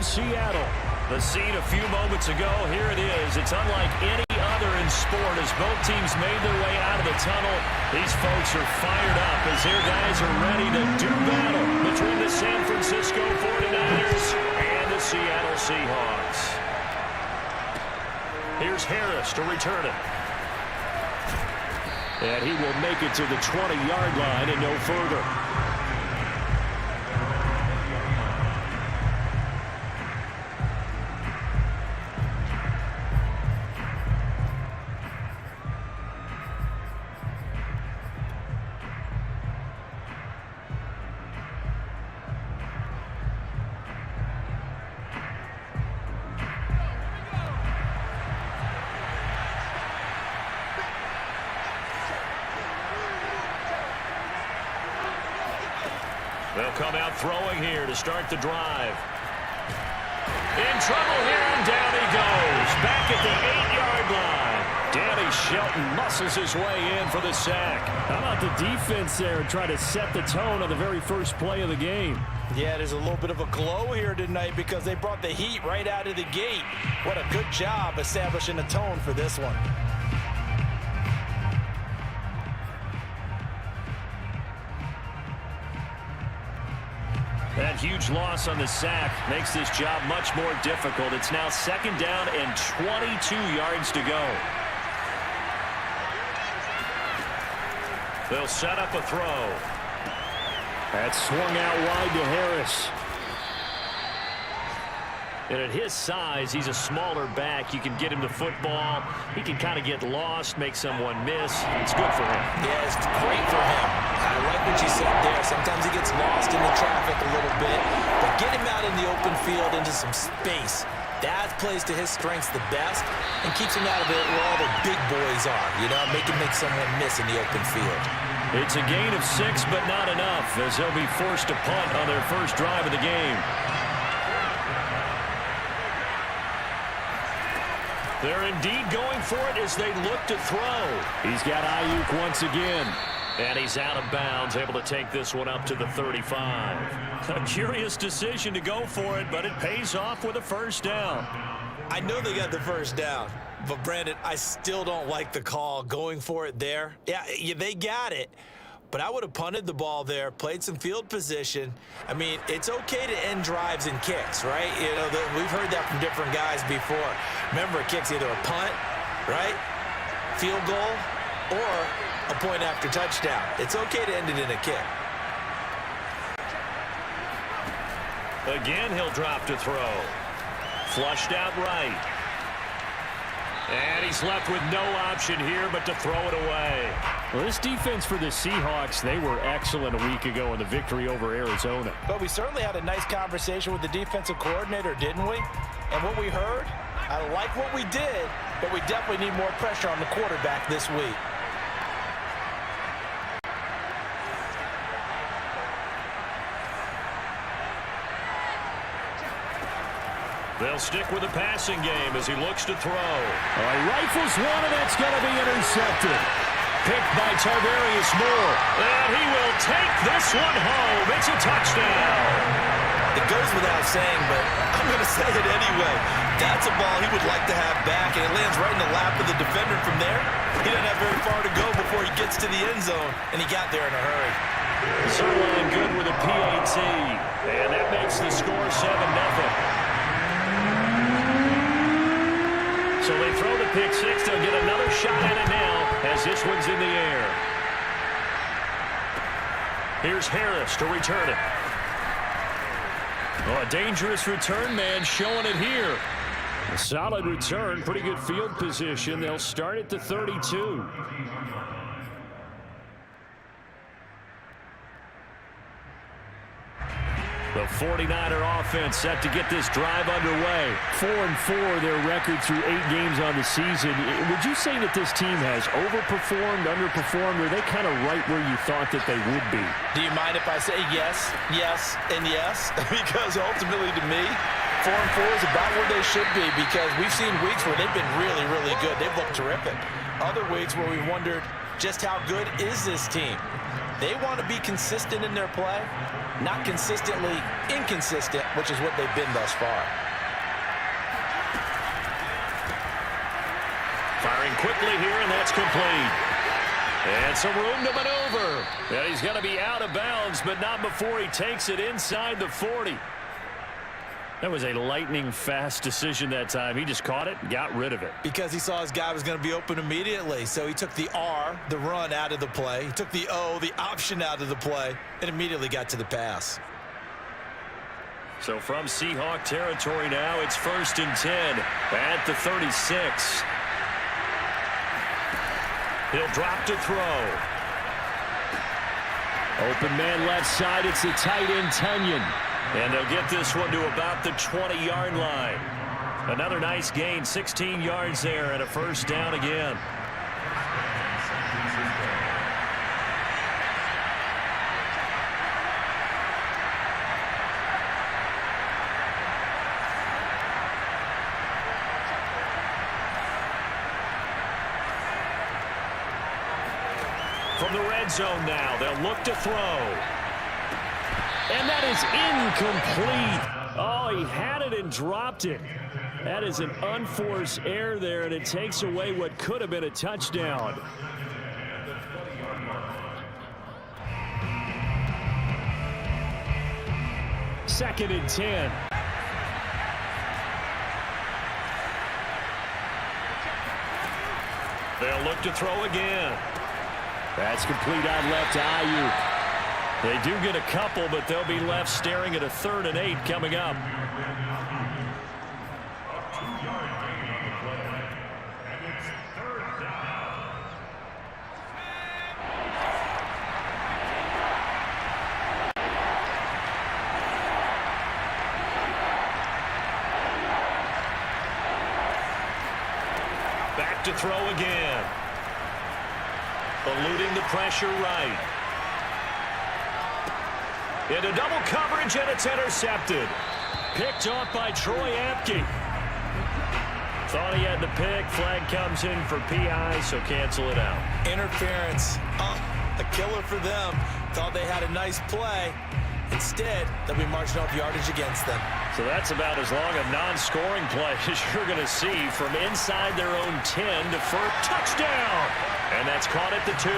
Seattle. The scene a few moments ago, here it is. It's unlike any other in sport as both teams made their way out of the tunnel. These folks are fired up as their guys are ready to do battle between the San Francisco 49ers and the Seattle Seahawks. Here's Harris to return it. And he will make it to the 20-yard line and no further. They'll come out throwing here to start the drive. In trouble here, and down he goes. Back at the 8-yard line. Danny Shelton muscles his way in for the sack. How about the defense there and try to set the tone on the very first play of the game? Yeah, there's a little bit of a glow here tonight because they brought the heat right out of the gate. What a good job establishing a tone for this one. That huge loss on the sack makes this job much more difficult. It's now 2nd down and 22 yards to go. They'll set up a throw. That swung out wide to Harris. And at his size, he's a smaller back. You can get him the football. He can kind of get lost, make someone miss. It's good for him. Yeah, it's great for him. I like what you said there. Sometimes he gets lost in the traffic a little bit. But get him out in the open field into some space. That plays to his strengths the best and keeps him out of it where all the big boys are. You know, make someone miss in the open field. It's a gain of 6, but not enough, as they'll be forced to punt on their first drive of the game. They're indeed going for it as they look to throw. He's got Ayuk once again. And he's out of bounds, able to take this one up to the 35. A curious decision to go for it, but it pays off with a first down. I know they got the first down, but Brandon, I still don't like the call going for it there. Yeah, they got it. But I would have punted the ball there, played some field position. I mean, it's okay to end drives and kicks, right? You know, we've heard that from different guys before. Remember, a kick's either a punt, right, field goal, or a point after touchdown. It's okay to end it in a kick. Again, he'll drop to throw. Flushed out right. And he's left with no option here but to throw it away. Well, this defense for the Seahawks, they were excellent a week ago in the victory over Arizona. But we certainly had a nice conversation with the defensive coordinator, didn't we? And what we heard, I like what we did, but we definitely need more pressure on the quarterback this week. They'll stick with the passing game as he looks to throw. Rifles one, and that's going to be intercepted. Picked by Tarvarius Moore. And he will take this one home. It's a touchdown. It goes without saying, but I'm going to say it anyway. That's a ball he would like to have back, and it lands right in the lap of the defender from there. He doesn't have very far to go before he gets to the end zone, and he got there in a hurry. Zerline good with a PAT, and that makes the score 7-0. So they throw the pick six. They'll get another shot at it now as this one's in the air. Here's Harris to return it. Oh, a dangerous return man showing it here. A solid return, pretty good field position. They'll start at the 32. The 49er offense set to get this drive underway. 4-4 their record through 8 games on the season. Would you say that this team has overperformed, underperformed, or are they kind of right where you thought that they would be? Do you mind if I say yes, yes, and yes? Because ultimately to me, 4-4 is about where they should be, because we've seen weeks where they've been really, really good. They've looked terrific. Other weeks where we wondered just how good is this team. They want to be consistent in their play. not consistently inconsistent, which is what they've been thus far. Firing quickly here, and that's complete. And some room to maneuver. And he's going to be out of bounds, but not before he takes it inside the 40. That was a lightning-fast decision that time. He just caught it and got rid of it. Because he saw his guy was going to be open immediately. So he took the R, the run, out of the play. He took the O, the option, out of the play, and immediately got to the pass. So from Seahawk territory now, it's 1st and 10 at the 36. He'll drop to throw. Open man left side. It's the tight end, Tunyon. And they'll get this one to about the 20-yard line. Another nice gain, 16 yards there, and a 1st down again. From the red zone now, they'll look to throw. And that is incomplete. Oh, he had it and dropped it. That is an unforced error there, and it takes away what could have been a touchdown. Second and 10. They'll look to throw again. That's complete out left to Ayuk. They do get a couple, but they'll be left staring at a 3rd and 8 coming up. Back to throw again. Eluding the pressure right. Into double coverage, and it's intercepted. Picked off by Troy Apke. Thought he had the pick. Flag comes in for PI, so cancel it out. Interference. A killer for them. Thought they had a nice play. Instead, they'll be marching off yardage against them. So that's about as long a non-scoring play as you're going to see from inside their own 10 to first touchdown. And that's caught at the 2.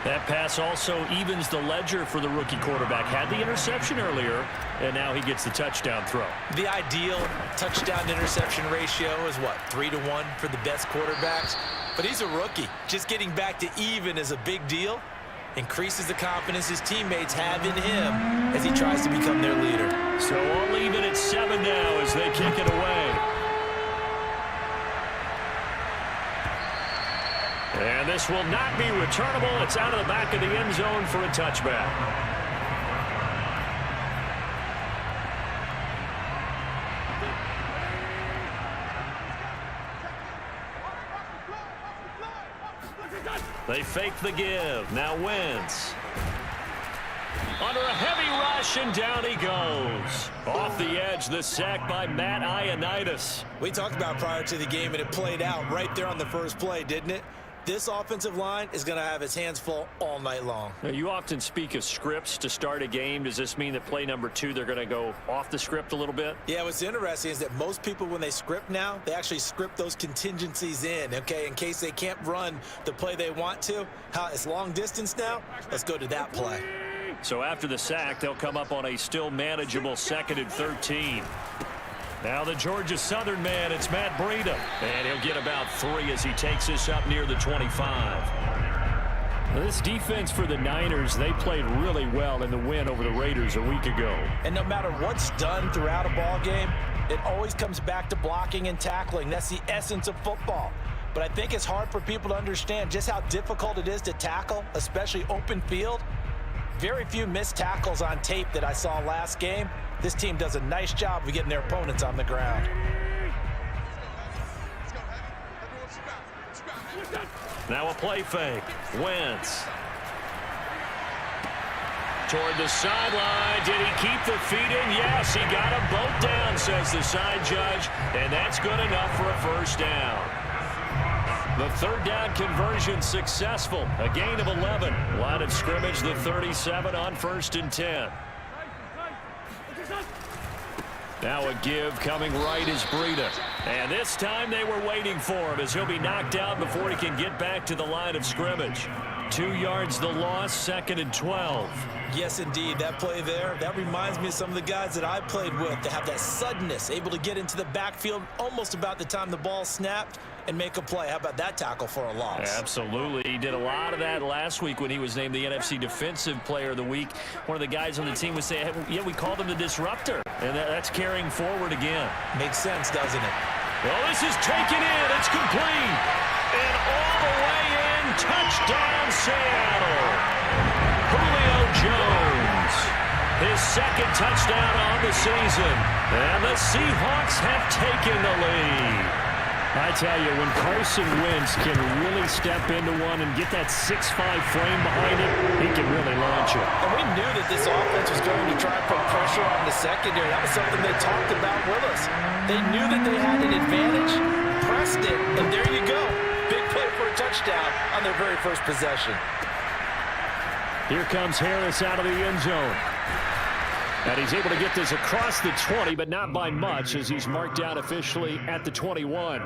That pass also evens the ledger for the rookie quarterback. Had the interception earlier, and now he gets the touchdown throw. The ideal touchdown-interception ratio is, what, 3-to-1 for the best quarterbacks? But he's a rookie. Just getting back to even is a big deal. Increases the confidence his teammates have in him as he tries to become their leader. So all even at 7 now as they kick it away. And this will not be returnable. It's out of the back of the end zone for a touchback. They fake the give. Now Wentz. Under a heavy rush, and down he goes. Off the edge, the sack by Matt Ioannidis. We talked about prior to the game, and it played out right there on the first play, didn't it? This offensive line is going to have its hands full all night long. Now, you often speak of scripts to start a game. Does this mean that play number 2, they're going to go off the script a little bit? Yeah, what's interesting is that most people, when they script now, they actually script those contingencies in, okay, in case they can't run the play they want to. It's long distance now. Let's go to that play. So after the sack, they'll come up on a still manageable 2nd and 13. Now the Georgia Southern man, it's Matt Breida. And he'll get about 3 as he takes this up near the 25. Well, this defense for the Niners, they played really well in the win over the Raiders a week ago. And no matter what's done throughout a ball game, it always comes back to blocking and tackling. That's the essence of football. But I think it's hard for people to understand just how difficult it is to tackle, especially open field. Very few missed tackles on tape that I saw last game. This team does a nice job of getting their opponents on the ground. Now a play fake. Wentz. Toward the sideline. Did he keep the feet in? Yes, he got them both down, says the side judge. And that's good enough for a 1st down. The third down conversion successful. A gain of 11. Line of scrimmage, the 37 on 1st and 10. Now a give coming right is Breida. And this time they were waiting for him as he'll be knocked down before he can get back to the line of scrimmage. 2 yards the loss, 2nd and 12. Yes, indeed. That play there, that reminds me of some of the guys that I played with. They have that suddenness, able to get into the backfield almost about the time the ball snapped and make a play. How about that tackle for a loss? Absolutely. He did a lot of that last week when he was named the NFC Defensive Player of the Week. One of the guys on the team would say, hey, yeah, we called him the disruptor. And that's carrying forward again. Makes sense, doesn't it? Well, this is taken in. It's complete. And all the way in. Touchdown, Seattle. Julio Jones. His 2nd touchdown on the season. And the Seahawks have taken the lead. I tell you, when Carson Wentz can really step into one and get that 6'5" frame behind him, he can really launch it. And we knew that this offense was going to try and put pressure on the secondary. That was something they talked about with us. They knew that they had an advantage, pressed it, and there you go. Big play for a touchdown on their very first possession. Here comes Harris out of the end zone. And he's able to get this across the 20, but not by much as he's marked down officially at the 21.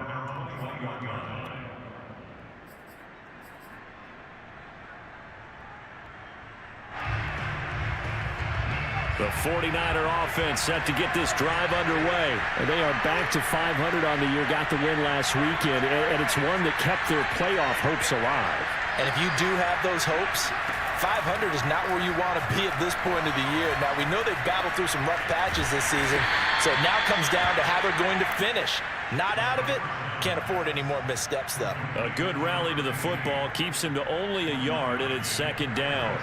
The 49er offense set to get this drive underway. And they are back to 500 on the year, got the win last weekend, and it's one that kept their playoff hopes alive. And if you do have those hopes, 500 is not where you want to be at this point of the year. Now, we know they've battled through some rough patches this season, so it now comes down to how they're going to finish. Not out of it. Can't afford any more missteps, though. A good rally to the football keeps him to only a yard, and it's 2nd down.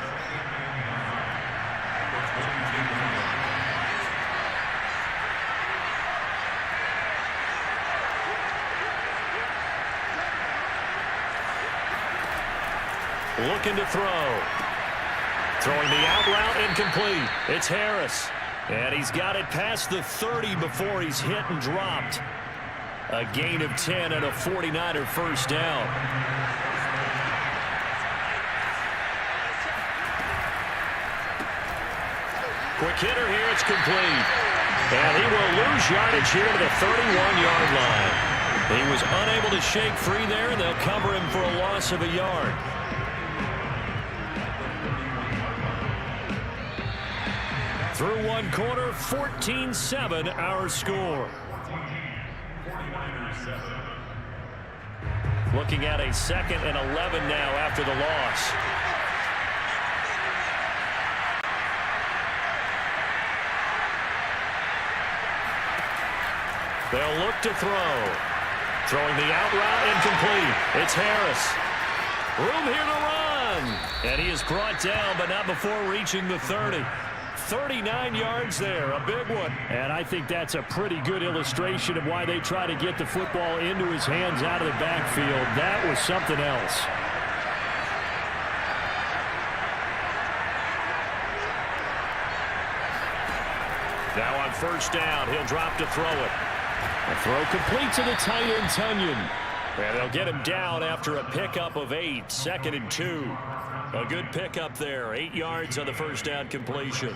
Looking to throw. Throwing the out route incomplete. It's Harris. And he's got it past the 30 before he's hit and dropped. A gain of 10 and a 49er first down. Quick hitter here. It's complete. And he will lose yardage here to the 31-yard line. He was unable to shake free there, and they'll cover him for a loss of a yard. Through one quarter, 14-7 our score. Looking at a 2nd and 11 now after the loss. They'll look to throw. Throwing the out route incomplete. It's Harris. Room here to run. And he is brought down, but not before reaching the 30. 39 yards there, a big one. And I think that's a pretty good illustration of why they try to get the football into his hands out of the backfield. That was something else. Now on 1st down, he'll drop to throw it. A throw complete to the tight end, Tunyon. And they'll get him down after a pickup of 8, 2nd and 2. A good pickup there, 8 yards on the first down completion.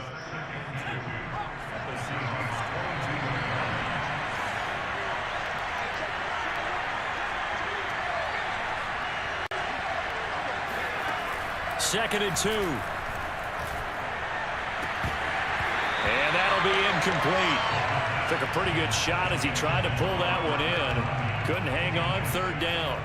Second and 2. And that'll be incomplete. Took a pretty good shot as he tried to pull that one in. Couldn't hang on, 3rd down.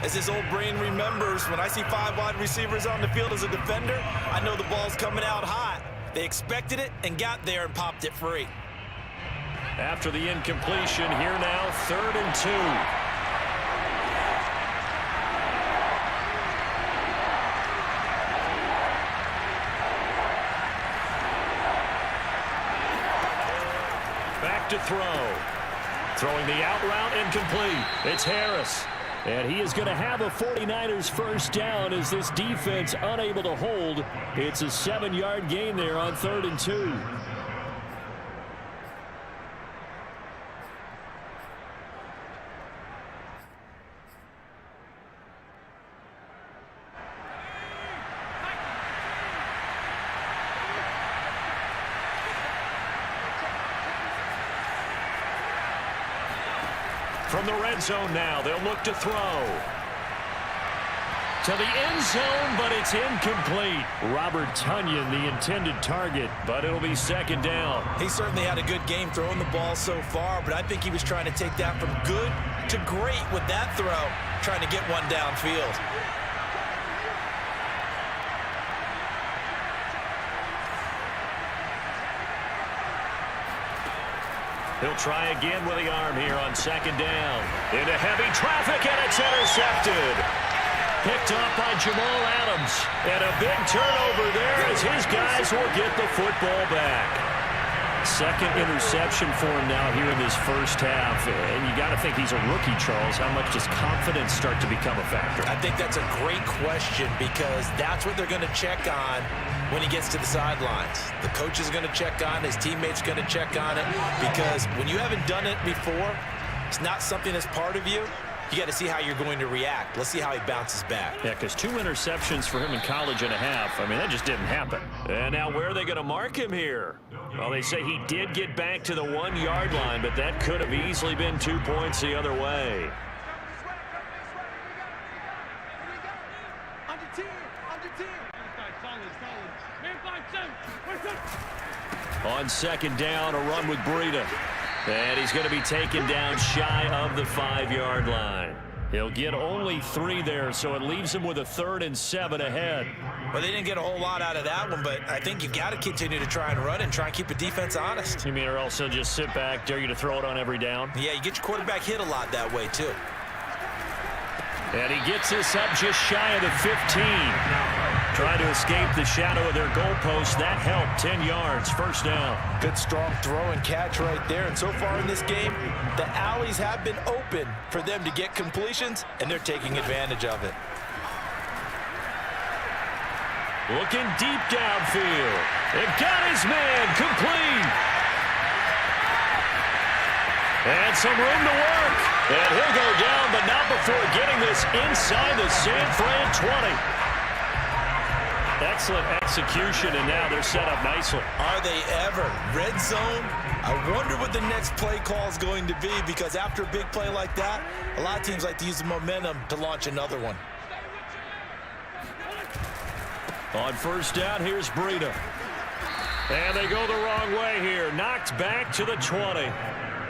As his old brain remembers, when I see 5 wide receivers on the field as a defender, I know the ball's coming out hot. They expected it and got there and popped it free. After the incompletion, here now, 3rd and 2. Back to throw. Throwing the out route incomplete. It's Harris. And he is going to have a 49ers first down as this defense unable to hold. It's a 7-yard gain there on 3rd and 2. From the red zone now, they'll look to throw. To the end zone, but it's incomplete. Robert Tonyan, the intended target, but it'll be second down. He certainly had a good game throwing the ball so far, but I think he was trying to take that from good to great with that throw, trying to get one downfield. He'll try again with the arm here on second down. Into heavy traffic, and it's intercepted. Picked up by Jamal Adams. And a big turnover there as his guys will get the football back. Second interception for him now here in this first half. And you got to think he's a rookie, Charles. How much does confidence start to become a factor? I think that's a great question because that's what they're going to check on when he gets to the sidelines. The coach is going to check on, his teammates going to check on it, because when you haven't done it before, it's not something that's part of you. You got to see how you're going to react. Let's see how he bounces back. Yeah, because 2 interceptions for him in college and a half. I mean, that just didn't happen. And now where are they going to mark him here? Well, they say he did get back to the 1-yard line, but that could have easily been 2 points the other way. On second down, a run with Breida. And he's going to be taken down shy of the 5-yard line. He'll get only 3 there, so it leaves him with a 3rd and 7 ahead. Well, they didn't get a whole lot out of that one, but I think you got to continue to try and run and try and keep the defense honest. You mean or also just sit back, dare you to throw it on every down? Yeah, you get your quarterback hit a lot that way, too. And he gets this up just shy of the 15. Trying to escape the shadow of their goalpost. That helped. 10 yards. First down. Good strong throw and catch right there. And so far in this game, the alleys have been open for them to get completions, and they're taking advantage of it. Looking deep downfield. It got his man. Complete. And some room to work. And he'll go down, but not before getting this inside the San Fran 20. Excellent execution, and now they're set up nicely. Are they ever? Red zone? I wonder what the next play call is going to be, because after a big play like that, a lot of teams like to use the momentum to launch another one. On first down, here's Breida. And they go the wrong way here. Knocked back to the 20.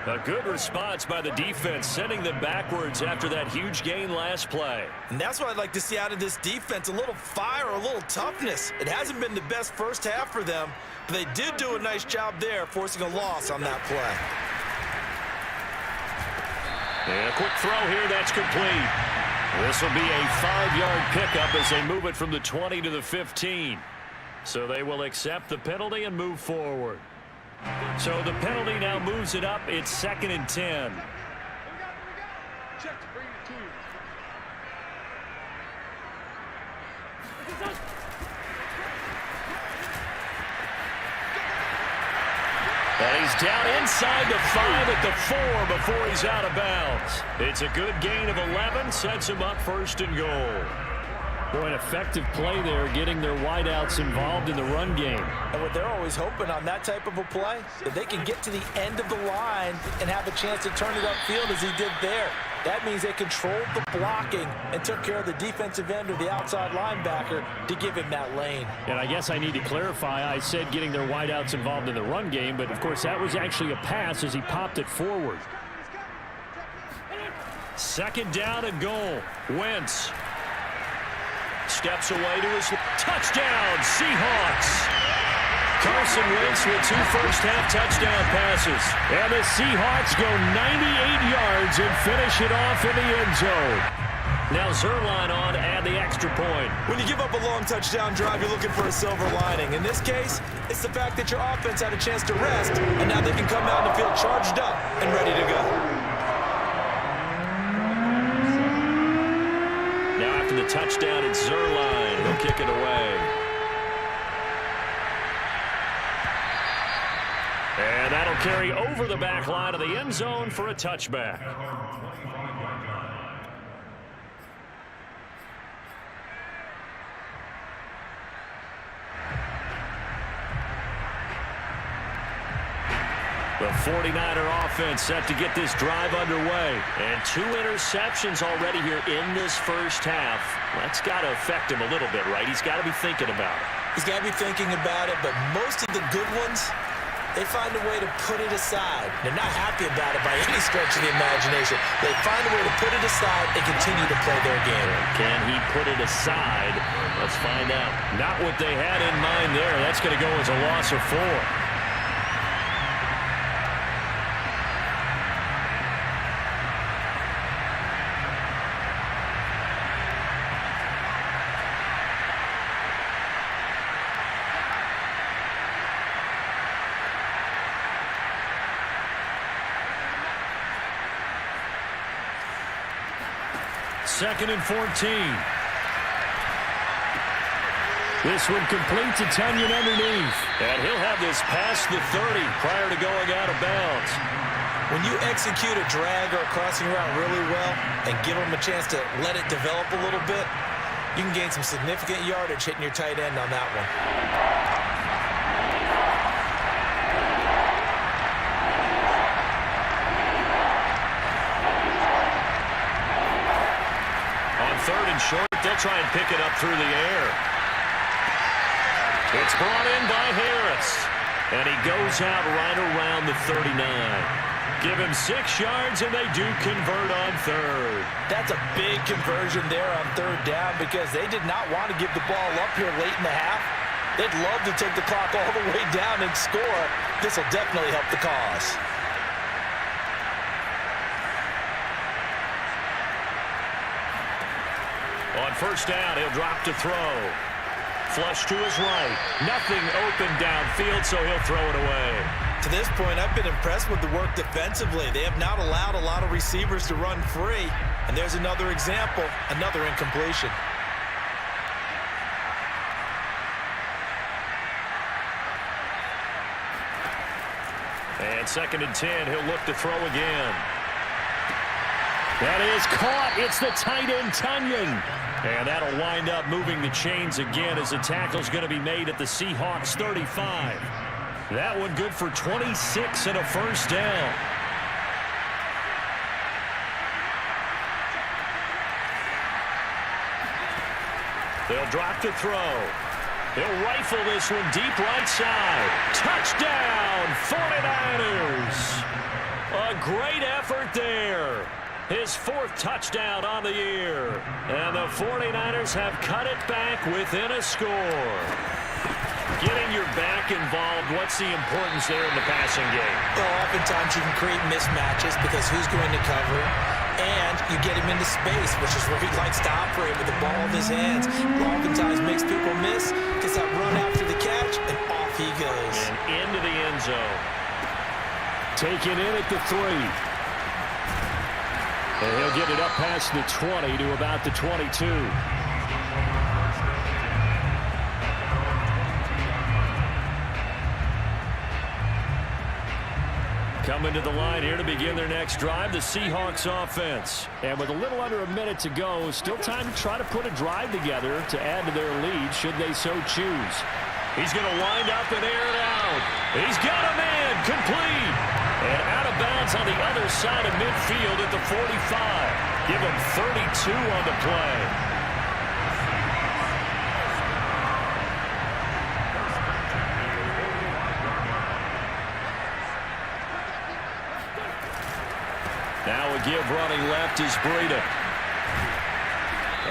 A good response by the defense, sending them backwards after that huge gain last play. And that's what I'd like to see out of this defense, a little fire, a little toughness. It hasn't been the best first half for them, but they did do a nice job there, forcing a loss on that play. And a quick throw here, that's complete. This will be a 5-yard pickup as they move it from the 20 to the 15. So they will accept the penalty and move forward. So the penalty now moves it up. It's 2nd and 10. And he's down inside the 5 at the 4 before he's out of bounds. It's a good gain of 11, sets him up 1st and goal. Boy, an effective play there, getting their wideouts involved in the run game. And what they're always hoping on that type of a play, that they can get to the end of the line and have a chance to turn it upfield as he did there. That means they controlled the blocking and took care of the defensive end or the outside linebacker to give him that lane. And I guess I need to clarify, I said getting their wideouts involved in the run game, but of course that was actually a pass as he popped it forward. 2nd down and goal. Wentz steps away to his touchdown, Seahawks. Carson Wentz with 2 first-half touchdown passes. And the Seahawks go 98 yards and finish it off in the end zone. Now Zerline on to add the extra point. When you give up a long touchdown drive, you're looking for a silver lining. In this case, it's the fact that your offense had a chance to rest, and now they can come out and feel charged up and ready to go. Now after the touchdown, it's Zerline. He'll kick it away. And that'll carry over the back line of the end zone for a touchback. The 49er offense set to get this drive underway. And 2 interceptions already here in this first half. That's got to affect him a little bit, right? He's got to be thinking about it. He's got to be thinking about it, but most of the good ones, they find a way to put it aside. They're not happy about it by any stretch of the imagination. They find a way to put it aside and continue to play their game. Can he put it aside? Let's find out. Not what they had in mind there. That's going to go as a loss of 4. Second and 14. This one complete to Tunyon underneath. And he'll have this past the 30 prior to going out of bounds. When you execute a drag or a crossing route really well and give them a chance to let it develop a little bit, you can gain some significant yardage hitting your tight end on that one. Third and short, they'll try and pick it up through the air. It's brought in by Harris. And he goes out right around the 39. Give him 6 yards, and they do convert on third. That's a big conversion there on third down because they did not want to give the ball up here late in the half. They'd love to take the clock all the way down and score. This will definitely help the cause. On first down, he'll drop to throw. Flush to his right. Nothing open downfield, so he'll throw it away. To this point, I've been impressed with the work defensively. They have not allowed a lot of receivers to run free. And there's another example, another incompletion. And second and 10, he'll look to throw again. That is caught. It's the tight end, Tunyon. And that'll wind up moving the chains again as the tackle's going to be made at the Seahawks 35. That one good for 26 and a first down. They'll drop to throw. He'll rifle this one deep right side. Touchdown, 49ers. A great effort there. His 4th touchdown on the year. And the 49ers have cut it back within a score. Getting your back involved, what's the importance there in the passing game? Well, oftentimes you can create mismatches because who's going to cover it? And you get him into space, which is where he likes to operate with the ball in his hands. Oftentimes makes people miss, gets that run after the catch, and off he goes. And into the end zone. Taken in at the 3. And he'll get it up past the 20 to about the 22. Coming to the line here to begin their next drive, the Seahawks offense. And with a little under a minute to go, still time to try to put a drive together to add to their lead should they so choose. He's going to wind up and air it out. He's got a man complete. And out of bounds on the other side of midfield at the 45. Give him 32 on the play. Now a give running left is Breida.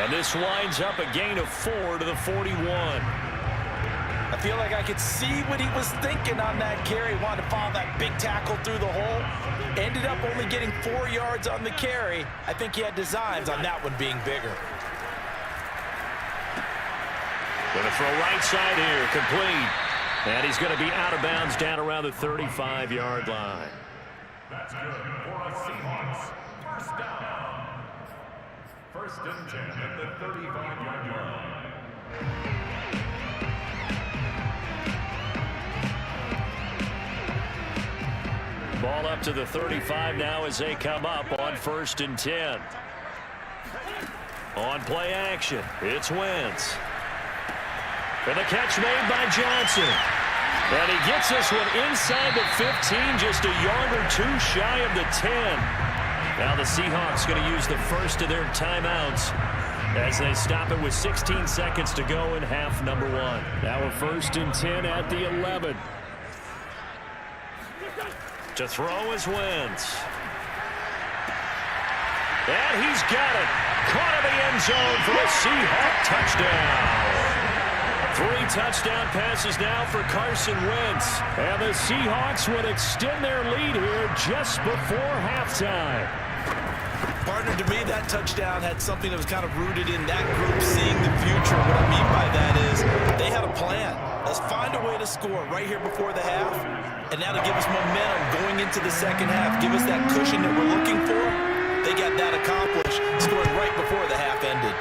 And this winds up a gain of 4 to the 41. I feel like I could see what he was thinking on that carry. Wanted to follow that big tackle through the hole. Ended up only getting 4 yards on the carry. I think he had designs on that one being bigger. Going to throw right side here, complete. And he's going to be out of bounds down around the 35-yard line. That's good for a Seahawks. First down. First and 10 at the 35-yard line. Ball up to the 35 now as they come up on first and 10. On play action, it's Wentz. And the catch made by Johnson. And he gets this one inside the 15, just a yard or two shy of the 10. Now the Seahawks going to use the first of their timeouts as they stop it with 16 seconds to go in half number 1. Now a 1st and 10 at the 11. To throw is Wentz. And he's got it. Caught in the end zone for a Seahawk touchdown. 3 touchdown passes now for Carson Wentz. And the Seahawks would extend their lead here just before halftime. Partner, to me, that touchdown had something that was kind of rooted in that group seeing the future. What I mean by that is they had a plan. Let's find a way to score right here before the half. And now to give us momentum going into the second half, give us that cushion that we're looking for. They got that accomplished, scoring right before the half ended.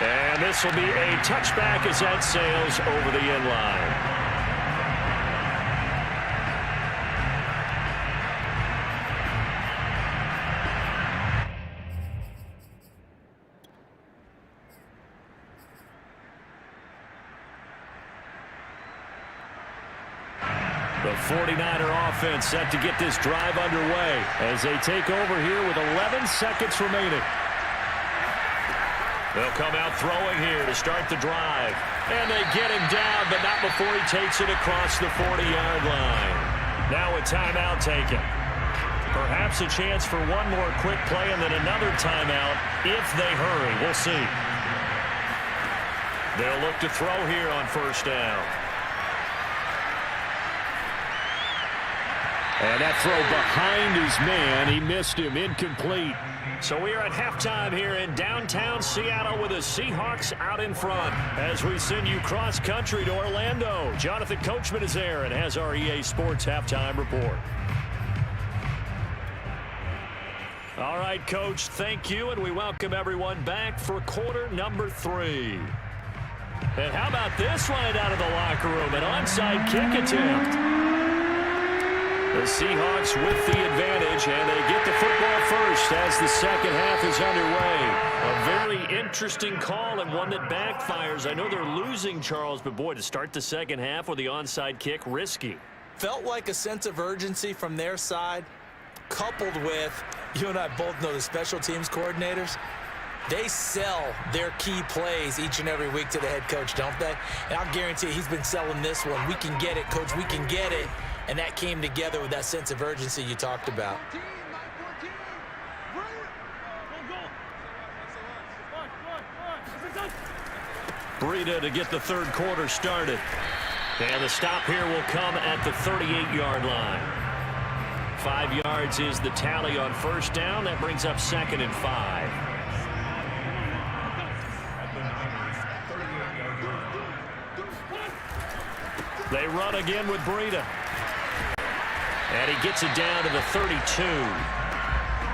And this will be a touchback as that sails over the end line. The 49er offense set to get this drive underway as they take over here with 11 seconds remaining. They'll come out throwing here to start the drive. And they get him down, but not before he takes it across the 40-yard line. Now a timeout taken. Perhaps a chance for one more quick play and then another timeout if they hurry. We'll see. They'll look to throw here on 1st down. And that throw behind his man. He missed him. Incomplete. So we are at halftime here in downtown Seattle with the Seahawks out in front. As we send you cross-country to Orlando, Jonathan Coachman is there and has our EA Sports halftime report. All right, Coach, thank you, and we welcome everyone back for quarter number 3. And how about this one out of the locker room? An onside kick attempt. The Seahawks with the advantage, and they get the football first as the second half is underway. A very interesting call and one that backfires. I know they're losing, Charles, but boy, to start the second half with the onside kick, risky. Felt like a sense of urgency from their side, coupled with, you and I both know the special teams coordinators, they sell their key plays each and every week to the head coach, don't they? And I'll guarantee you he's been selling this one. We can get it, coach, we can get it. And that came together with that sense of urgency you talked about. Breida to get the third quarter started. And the stop here will come at the 38-yard line. 5 yards is the tally on 1st down. That brings up 2nd and 5. They run again with Breida. And he gets it down to the 32.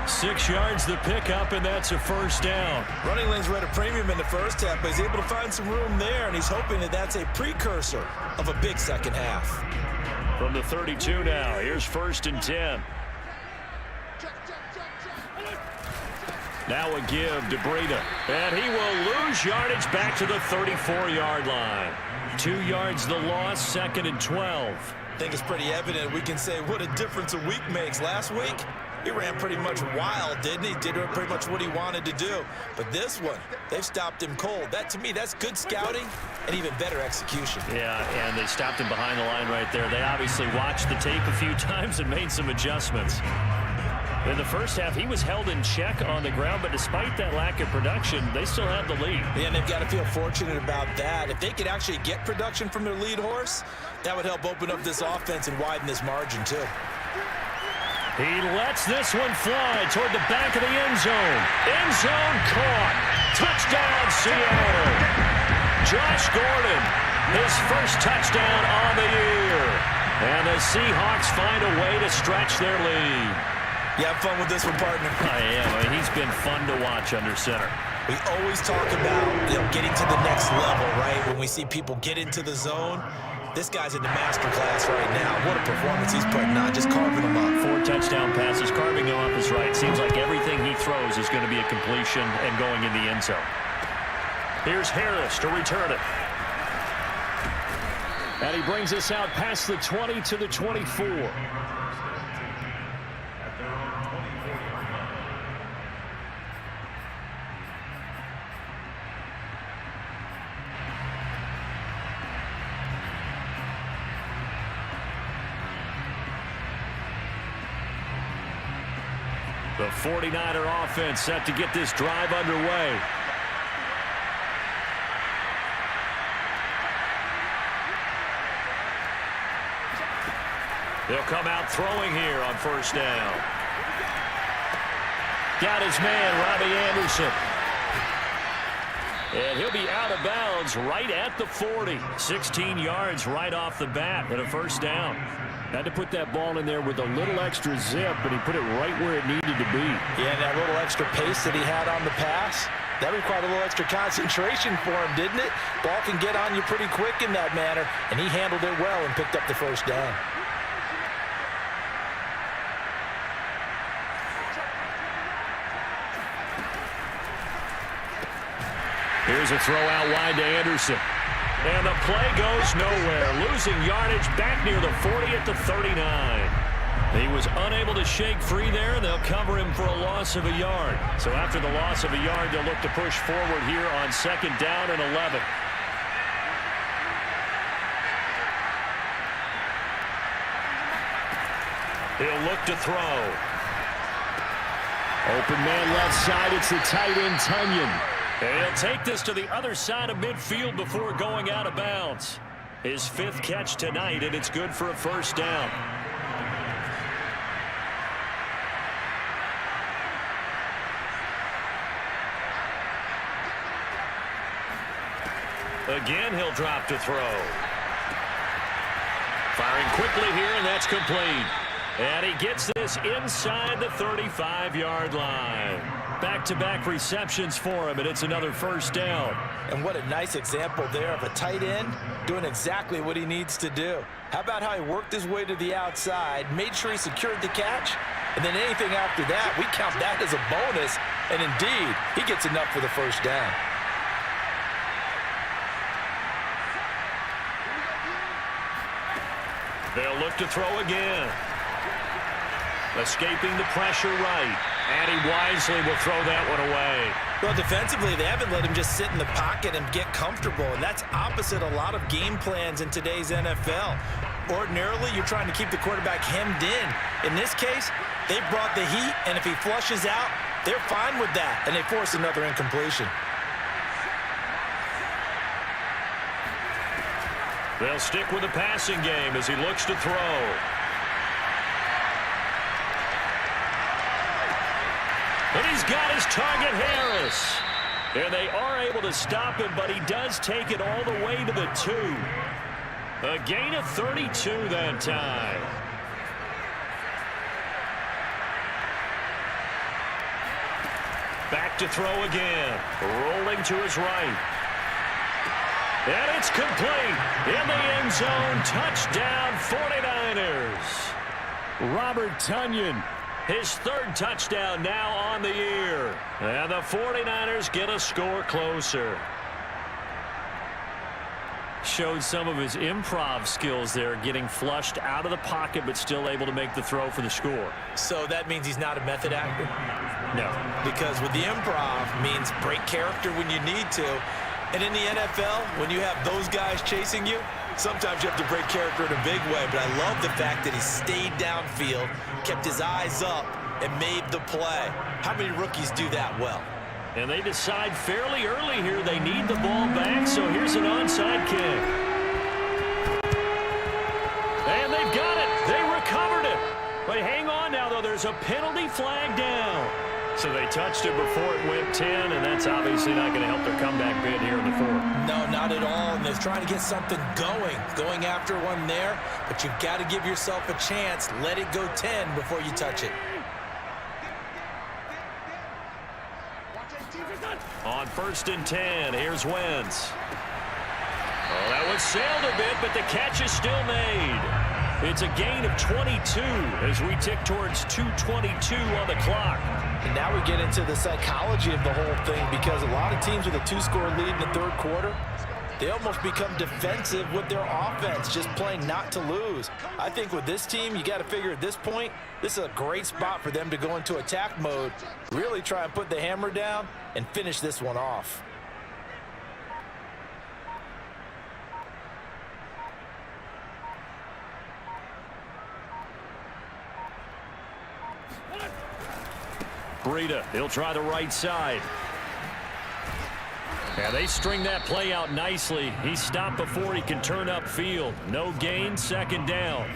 6 yards the pickup, and that's a 1st down. Running lanes were at a premium in the first half, but he's able to find some room there, and he's hoping that that's a precursor of a big second half. From the 32 now, here's 1st and 10. Now a give to Breida, and he will lose yardage back to the 34-yard line. 2 yards the loss, 2nd and 12. I think it's pretty evident we can say what a difference a week makes. Last week, he ran pretty much wild, didn't he? Did pretty much what he wanted to do. But this one, they've stopped him cold. That, to me, that's good scouting and even better execution. Yeah, and they stopped him behind the line right there. They obviously watched the tape a few times and made some adjustments. In the first half, he was held in check on the ground, but despite that lack of production, they still have the lead. Yeah, and they've got to feel fortunate about that. If they could actually get production from their lead horse, that would help open up this offense and widen this margin, too. He lets this one fly toward the back of the end zone. End zone caught. Touchdown, Seattle. Josh Gordon, his first touchdown on the year. And the Seahawks find a way to stretch their lead. You have fun with this one, partner? I am. I mean, he's been fun to watch under center. We always talk about, getting to the next level, right? When we see people get into the zone, this guy's in the master class right now. What a performance he's putting on, just carving them up. 4 touchdown passes, carving them up is right. Seems like everything he throws is going to be a completion and going in the end zone. Here's Harris to return it. And he brings us out past the 20 to the 24. The 49er offense set to get this drive underway. They'll come out throwing here on first down. Got his man, Robbie Anderson. And he'll be out of bounds right at the 40. 16 yards right off the bat and a first down. Had to put that ball in there with a little extra zip, but he put it right where it needed to be. Yeah, and that little extra pace that he had on the pass, that required a little extra concentration for him, didn't it? Ball can get on you pretty quick in that manner, and he handled it well and picked up the first down. Here's a throw out wide to Anderson. And the play goes nowhere. Losing yardage back near the 40 at the 39. He was unable to shake free there, and they'll cover him for a loss of a yard. So after the loss of a yard, they'll look to push forward here on second down and 11. He'll look to throw. Open man left side. It's the tight end, Tunyon. And he'll take this to the other side of midfield before going out of bounds. His fifth catch tonight, and it's good for a first down. Again, he'll drop to throw. Firing quickly here, and that's complete. And he gets this inside the 35-yard line. Back-to-back receptions for him, and it's another first down. And what a nice example there of a tight end doing exactly what he needs to do. How about how he worked his way to the outside, made sure he secured the catch, and then anything after that, we count that as a bonus. And indeed, he gets enough for the first down. They'll look to throw again. Escaping the pressure right. And he wisely will throw that one away. Well, defensively, they haven't let him just sit in the pocket and get comfortable, and that's opposite a lot of game plans in today's NFL. Ordinarily, you're trying to keep the quarterback hemmed in. In this case, they brought the heat, and if he flushes out, they're fine with that, and they force another incompletion. They'll stick with the passing game as he looks to throw. And he's got his target, Harris. And they are able to stop him, but he does take it all the way to the 2. A gain of 32 that time. Back to throw again. Rolling to his right. And it's complete. In the end zone. Touchdown, 49ers. Robert Tunyon. His third touchdown now on the year. And the 49ers get a score closer. Showed some of his improv skills there, getting flushed out of the pocket but still able to make the throw for the score. So that means he's not a method actor? No. Because with the improv means break character when you need to. And in the NFL, when you have those guys chasing you, sometimes you have to break character in a big way, but I love the fact that he stayed downfield, kept his eyes up, and made the play. How many rookies do that well? And they decide fairly early here they need the ball back, so here's an onside kick. And they've got it. They recovered it. But hang on now, though. There's a penalty flag down. So they touched it before it went 10, and that's obviously not going to help their comeback bid here in the 4th. No, not at all. And they're trying to get something going after one there. But you've got to give yourself a chance. Let it go 10 before you touch it. On 1st and 10, here's Wentz. Oh, that one sailed a bit, but the catch is still made. It's a gain of 22 as we tick towards 2:22 on the clock. And now we get into the psychology of the whole thing, because a lot of teams with a 2-score lead in the 3rd quarter, they almost become defensive with their offense, just playing not to lose. I think with this team, you got to figure at this point, this is a great spot for them to go into attack mode, really try and put the hammer down and finish this one off. Breida, he'll try the right side. Yeah, they string that play out nicely. He stopped before he can turn upfield. No gain, second down.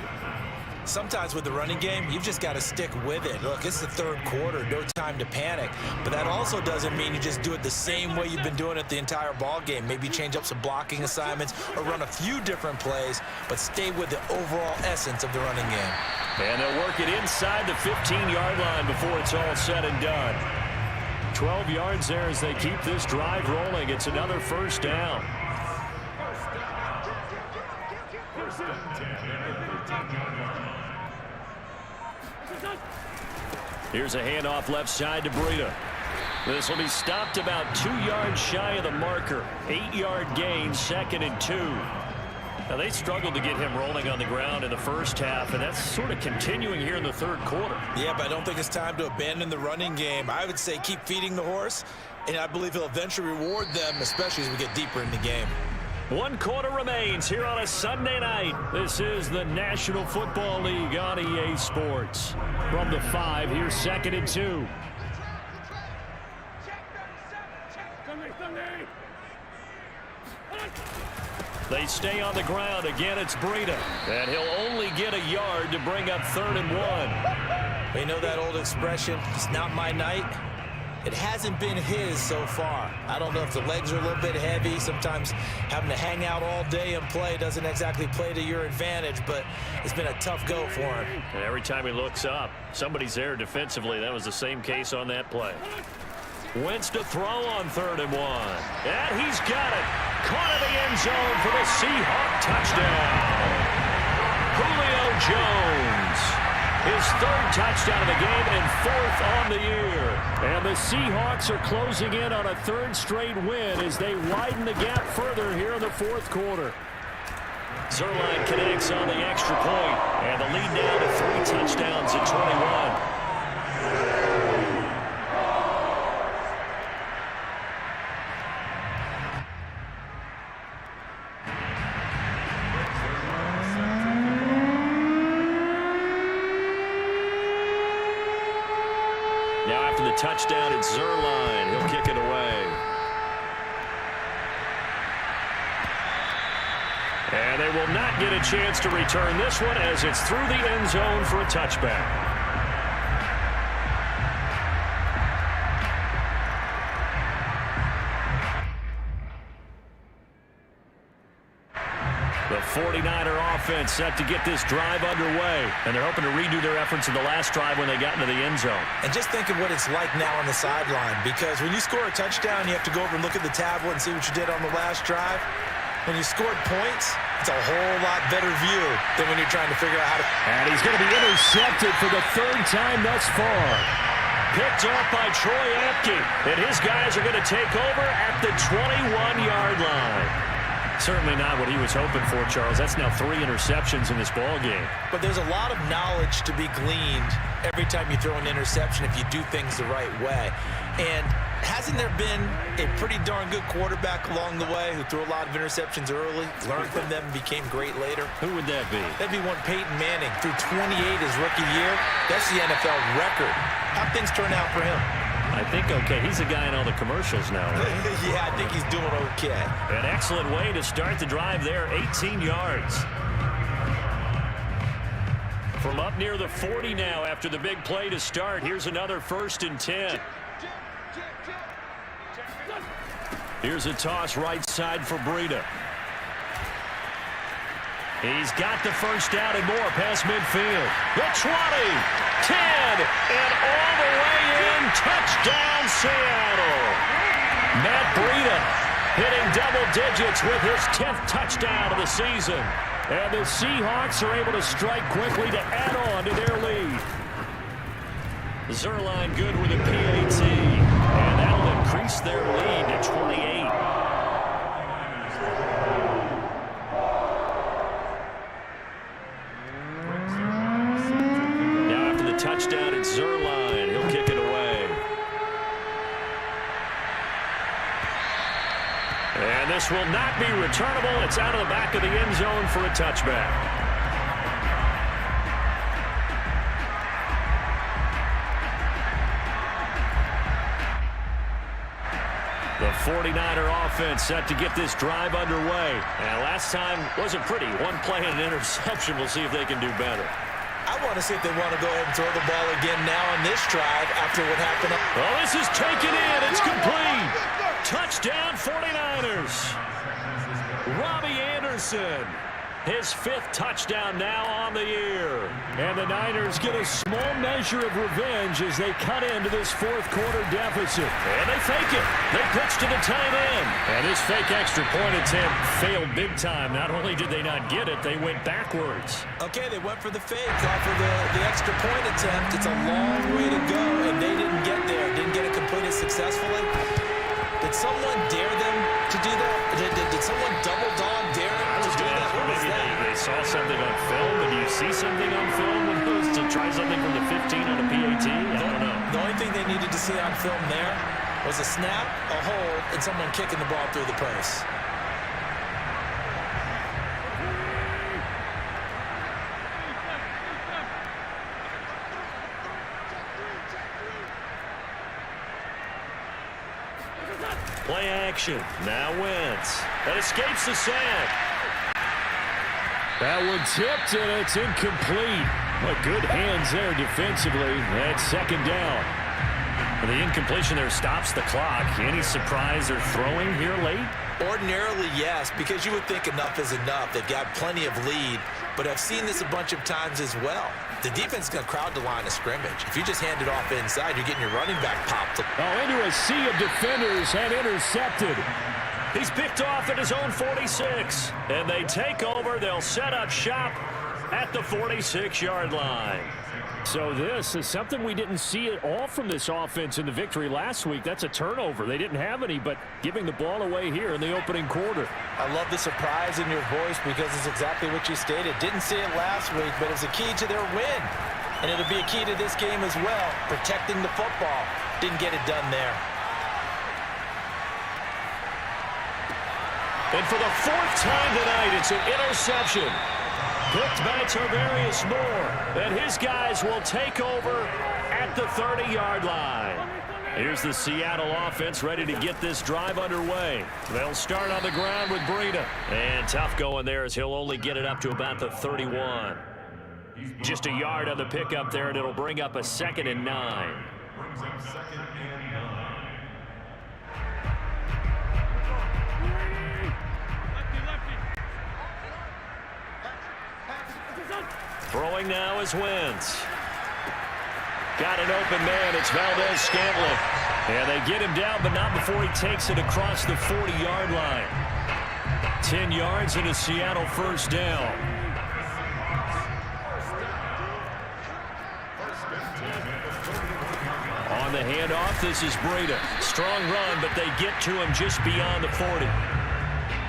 Sometimes with the running game, you've just got to stick with it. Look, it's the third quarter, no time to panic. But that also doesn't mean you just do it the same way you've been doing it the entire ball game. Maybe change up some blocking assignments or run a few different plays, but stay with the overall essence of the running game. And they'll work it inside the 15-yard line before it's all said and done. 12 yards there as they keep this drive rolling. It's another first down. First and 10 at the 13-yard line. Here's a handoff left side to Breida. This will be stopped about 2 yards shy of the marker. 8-yard gain, second and 2. Now, they struggled to get him rolling on the ground in the first half, and that's sort of continuing here in the third quarter. Yeah, but I don't think it's time to abandon the running game. I would say keep feeding the horse, and I believe he'll eventually reward them, especially as we get deeper in the game. 1 quarter remains here on a Sunday night. This is the National Football League on EA Sports. From the 5, here's second and 2. They stay on the ground. Again, it's Breida. And he'll only get a yard to bring up 3rd and 1. You know that old expression, it's not my night? It hasn't been his so far. I don't know if the legs are a little bit heavy. Sometimes having to hang out all day and play doesn't exactly play to your advantage, but it's been a tough go for him. And every time he looks up, somebody's there defensively. That was the same case on that play. Wentz to throw on 3rd and 1. And he's got it. Caught in the end zone for the Seahawk touchdown. Julio Jones. His 3rd touchdown of the game and 4th on the year. And the Seahawks are closing in on a 3rd straight win as they widen the gap further here in the 4th quarter. Zerline connects on the extra point, and the lead down to 3 touchdowns at 21. Now after the touchdown, it's Zerline. He'll kick it away. And they will not get a chance to return this one as it's through the end zone for a touchback. The 49er offense set to get this drive underway, and they're hoping to redo their efforts in the last drive when they got into the end zone. And just think of what it's like now on the sideline, because when you score a touchdown, you have to go over and look at the tablet and see what you did on the last drive. When you scored points, it's a whole lot better view than when you're trying to figure out how to... And he's going to be intercepted for the 3rd time thus far. Picked off by Troy Apke, and his guys are going to take over at the 21-yard line. Certainly not what he was hoping for, Charles. That's now 3 interceptions in this ball game. But there's a lot of knowledge to be gleaned every time you throw an interception if you do things the right way. And hasn't there been a pretty darn good quarterback along the way who threw a lot of interceptions early, learned from them, and became great later? Who would that be? That'd be one Peyton Manning. Threw 28 his rookie year. That's the NFL record. How'd things turn out for him? I think okay. He's a guy in all the commercials now, right? Yeah, I think he's doing okay. An excellent way to start the drive there, 18 yards. From up near the 40 now after the big play to start. Here's another 1st and 10. Here's a toss right side for Breida. He's got the first down and more past midfield. The 20, 10, and all the way in. Touchdown, Seattle. Matt Breida hitting double digits with his 10th touchdown of the season. And the Seahawks are able to strike quickly to add on to their lead. Zerline good with a PAT. And that'll increase their lead to 28. pass will not be returnable. It's out of the back of the end zone for a touchback. The 49er offense set to get this drive underway. And last time wasn't pretty. One play and an interception. We'll see if they can do better. I want to see if they want to go ahead and throw the ball again now on this drive after what happened. Well, this is taken in. It's complete. Touchdown 49ers. Robbie Anderson. His 5th touchdown now on the year. And the Niners get a small measure of revenge as they cut into this 4th quarter deficit. And they fake it. They pitch to the tight end. And this fake extra point attempt failed big time. Not only did they not get it, they went backwards. Okay, they went for the fake off of the extra point attempt. It's a long way to go, and they didn't get there. Didn't get it completed successfully. Did someone dare them to do that? Did someone double dog dare them to do that? What was that? They saw something on film, and you see something on film when goes to try something from the 15 on a PAT? I don't know. The only thing they needed to see on film there was a snap, a hold, and someone kicking the ball through the post. Play action. Now Wentz. That escapes the sack. That one tipped, and it's incomplete. But good hands there defensively. That's 2nd down. The incompletion there stops the clock. Any surprise they're throwing here late? Ordinarily, yes, because you would think enough is enough. They've got plenty of lead, but I've seen this a bunch of times as well. The defense is going to crowd the line of scrimmage. If you just hand it off inside, you're getting your running back popped. Oh, into a sea of defenders and intercepted. He's picked off at his own 46. And they take over. They'll set up shop at the 46-yard line. So this is something we didn't see at all from this offense in the victory last week. That's a turnover. They didn't have any, but giving the ball away here in the opening quarter. I love the surprise in your voice because it's exactly what you stated. Didn't see it last week, but it's a key to their win. And it'll be a key to this game as well, protecting the football. Didn't get it done there. And for the 4th time tonight, it's an interception. Picked by Tarvarius Moore. And his guys will take over at the 30-yard line. Here's the Seattle offense ready to get this drive underway. They'll start on the ground with Breida. And tough going there as he'll only get it up to about the 31. Just a yard on the pickup there, and it'll bring up a 2nd and 9. Brings up 2nd and 9. Throwing now is Wentz. Got an open man. It's Valdez-Scantling. And they get him down, but not before he takes it across the 40-yard line. 10 yards and a Seattle 1st down. On the handoff, this is Breida. Strong run, but they get to him just beyond the 40.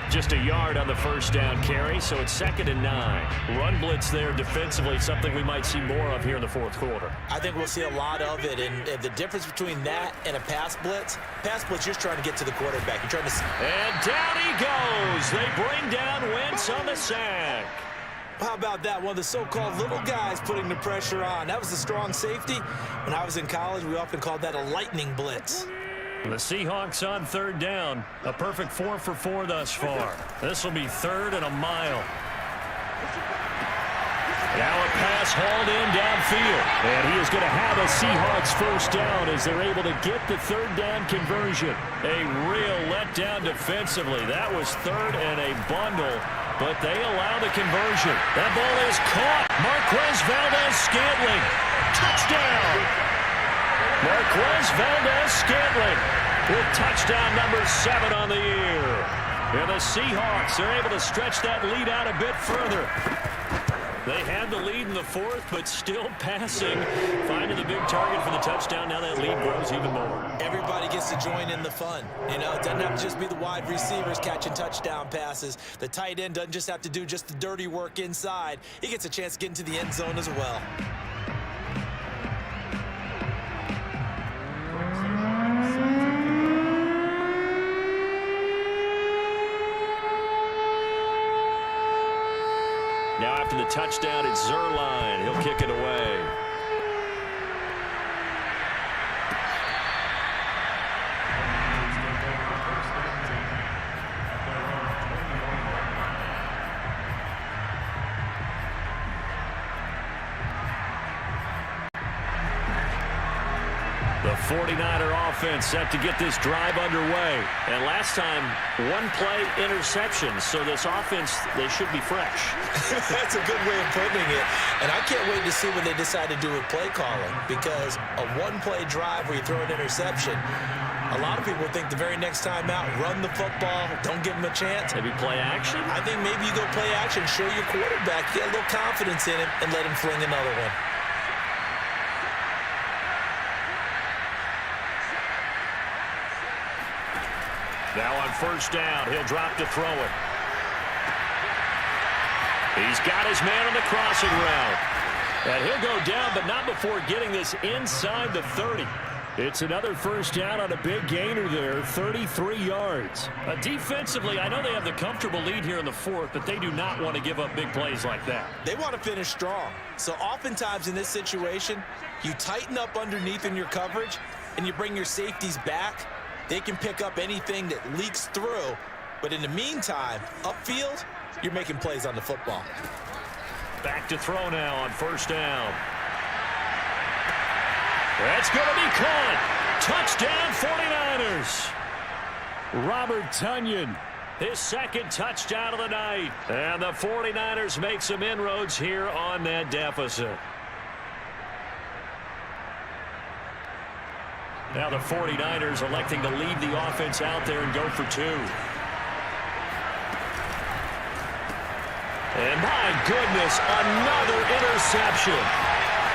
Just a yard on the 1st down carry, so it's 2nd and 9. Run blitz there defensively, something we might see more of here in the 4th quarter. I think we'll see a lot of it, and the difference between that and a pass blitz, you're just trying to get to the quarterback. You're trying to... And down he goes. They bring down Wentz on the sack. How about that? One of the so-called little guys putting the pressure on. That was a strong safety. When I was in college, we often called that a lightning blitz. The Seahawks on 3rd down. A perfect 4 for 4 thus far. This will be 3rd and a mile. Now a pass hauled in downfield. And he is going to have a Seahawks 1st down as they're able to get the 3rd down conversion. A real letdown defensively. That was 3rd and a bundle, but they allow the conversion. That ball is caught. Marquez Valdez-Scantling. Touchdown! Marquez Valdez-Scantling with touchdown number 7 on the year. And the Seahawks are able to stretch that lead out a bit further. They had the lead in the 4th, but still passing. Finding the big target for the touchdown. Now that lead grows even more. Everybody gets to join in the fun. You know, it doesn't have to just be the wide receivers catching touchdown passes. The tight end doesn't just have to do just the dirty work inside. He gets a chance to get into the end zone as well. Now after the touchdown, it's Zerline. He'll kick it away. The 49er offense set to get this drive underway. And last time, one-play interception. So this offense, they should be fresh. That's a good way of putting it. And I can't wait to see what they decide to do with play calling, because a one-play drive where you throw an interception, a lot of people think the very next time out, run the football, don't give them a chance. Maybe play action? I think maybe you go play action, show your quarterback, get a little confidence in him, and let him fling another one. Now on first down, he'll drop to throw it. He's got his man on the crossing route. And he'll go down, but not before getting this inside the 30. It's another first down on a big gainer there, 33 yards. Defensively, I know they have the comfortable lead here in the fourth, but they do not want to give up big plays like that. They want to finish strong. So oftentimes in this situation, you tighten up underneath in your coverage, and you bring your safeties back. They can pick up anything that leaks through. But in the meantime, upfield, you're making plays on the football. Back to throw now on first down. That's going to be caught. Touchdown 49ers. Robert Tonyan, his second touchdown of the night. And the 49ers make some inroads here on that deficit. Now the 49ers electing to leave the offense out there and go for two. And my goodness, another interception.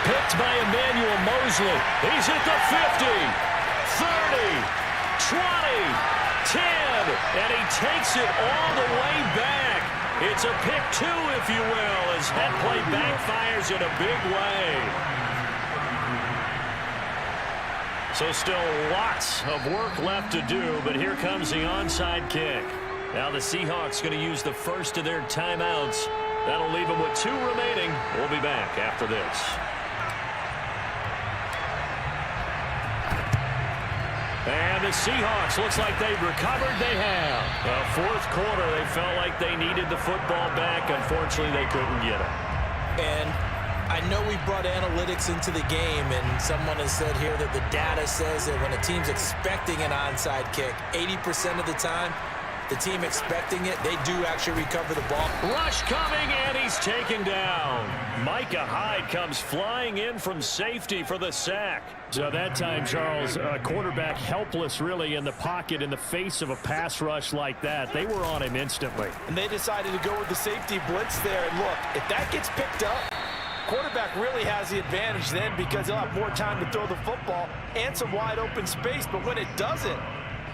Picked by Emmanuel Mosley. He's at the 50, 30, 20, 10, and he takes it all the way back. It's a pick two, if you will, as that play backfires in a big way. So still lots of work left to do, but here comes the onside kick. Now the Seahawks going to use the first of their timeouts. That'll leave them with two remaining. We'll be back after this. And the Seahawks, looks like they've recovered. They have. Fourth quarter, they felt like they needed the football back. Unfortunately, they couldn't get it. And I know we brought analytics into the game, and someone has said here that the data says that when a team's expecting an onside kick, 80% of the time, the team expecting it, they do actually recover the ball. Rush coming, and he's taken down. Micah Hyde comes flying in from safety for the sack. So that time, Charles, quarterback helpless really in the pocket in the face of a pass rush like that. They were on him instantly. And they decided to go with the safety blitz there. And look, if that gets picked up, quarterback really has the advantage then, because he'll have more time to throw the football and some wide open space. But when it doesn't,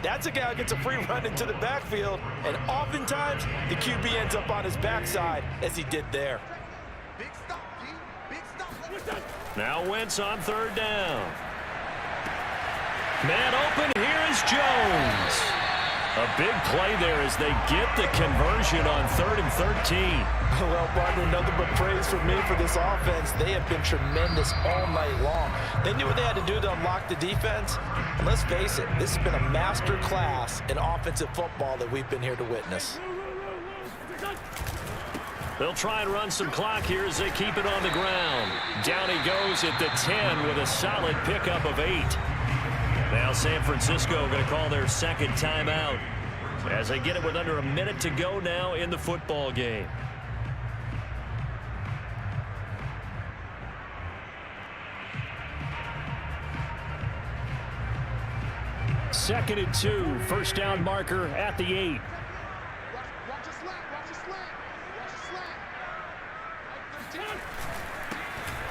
that's a guy who gets a free run into the backfield, and oftentimes the QB ends up on his backside, as he did there. Now Wentz on third down. Man open, here is Jones. A big play there as they get the conversion on 3rd and 13. Well, partner, nothing but praise for me for this offense. They have been tremendous all night long. They knew what they had to do to unlock the defense. And let's face it, this has been a master class in offensive football that we've been here to witness. They'll try and run some clock here as they keep it on the ground. Down he goes at the 10 with a solid pickup of 8. Now San Francisco going to call their second timeout as they get it with under a minute to go now in the football game. Second and 2, first down marker at the 8.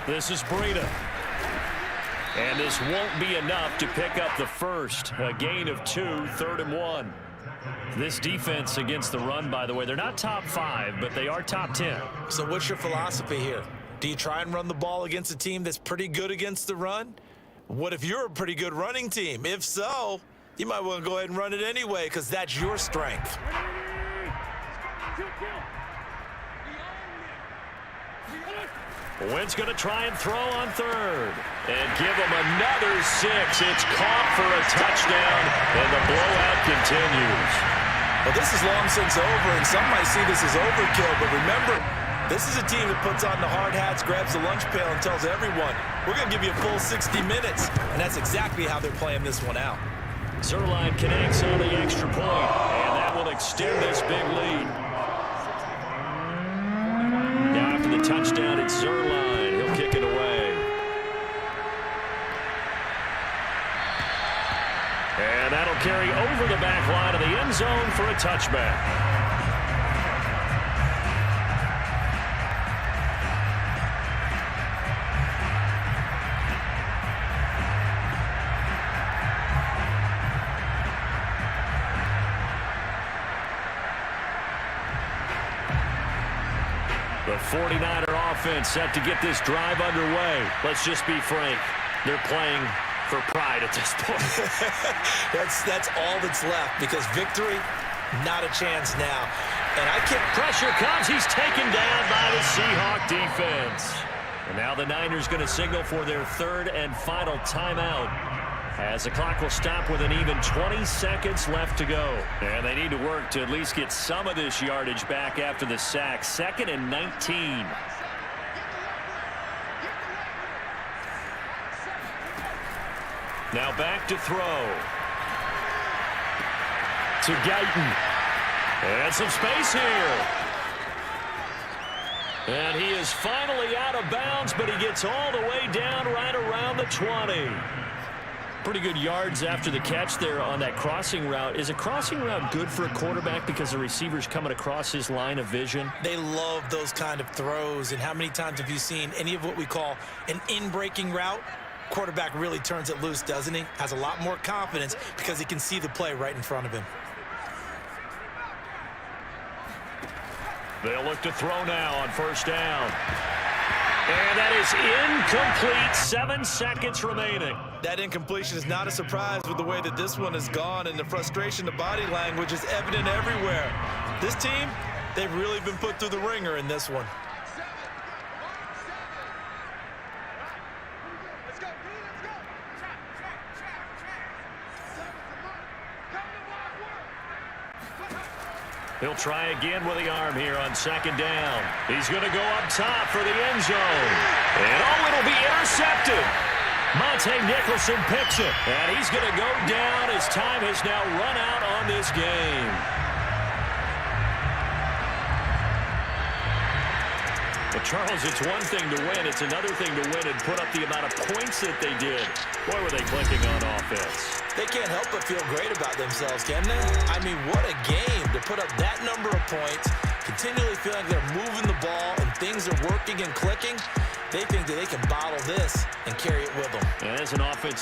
This is Breida. And this won't be enough to pick up the first. A gain of 2, 3rd and 1. This defense against the run, by the way, they're not top 5, but they are top 10. So what's your philosophy here? Do you try and run the ball against a team that's pretty good against the run? What if you're a pretty good running team? If so, you might want to go ahead and run it anyway, because that's your strength. Wynn's going to try and throw on third. And give him another 6. It's caught for a touchdown, and the blowout continues. Well, this is long since over, and some might see this as overkill, but remember, this is a team that puts on the hard hats, grabs the lunch pail, and tells everyone, we're going to give you a full 60 minutes, and that's exactly how they're playing this one out. Zerline connects on the extra point, and that will extend this big lead. Now after the touchdown, it's Zerline. He'll kick it away. And that'll carry over the back line of the end zone for a touchback. The 49er offense set to get this drive underway. Let's just be frank. They're playing for pride at this point. That's all that's left, because victory, not a chance now. And I can't... Pressure comes. He's taken down by the Seahawk defense. And now the Niners going to signal for their third and final timeout, as the clock will stop with an even 20 seconds left to go. And they need to work to at least get some of this yardage back after the sack. 2nd and 19. Now back to throw. To Guyton. And some space here. And he is finally out of bounds, but he gets all the way down right around the 20. Pretty good yards after the catch there on that crossing route. Is a crossing route good for a quarterback because the receiver's coming across his line of vision? They love those kind of throws. And how many times have you seen any of what we call an in-breaking route? Quarterback really turns it loose, doesn't he? Has a lot more confidence because he can see the play right in front of him. They'll look to throw now on first down. And that is incomplete. 7 seconds remaining. That incompletion is not a surprise with the way that this one has gone, and the frustration, the body language is evident everywhere. This team, they've really been put through the ringer in this one. He'll try again with the arm here on 2nd down. He's going to go up top for the end zone. And it'll be intercepted. Monte Nicholson picks it. And he's going to go down as time has now run out on this game. But Charles, it's one thing to win. It's another thing to win and put up the amount of points that they did. Boy, were they clicking on offense. They can't help but feel great about themselves, can they? I mean, what a game to put up that number of points, continually feeling they're moving the ball and things are working and clicking. They think that they can bottle this and carry it with them. And as an offensive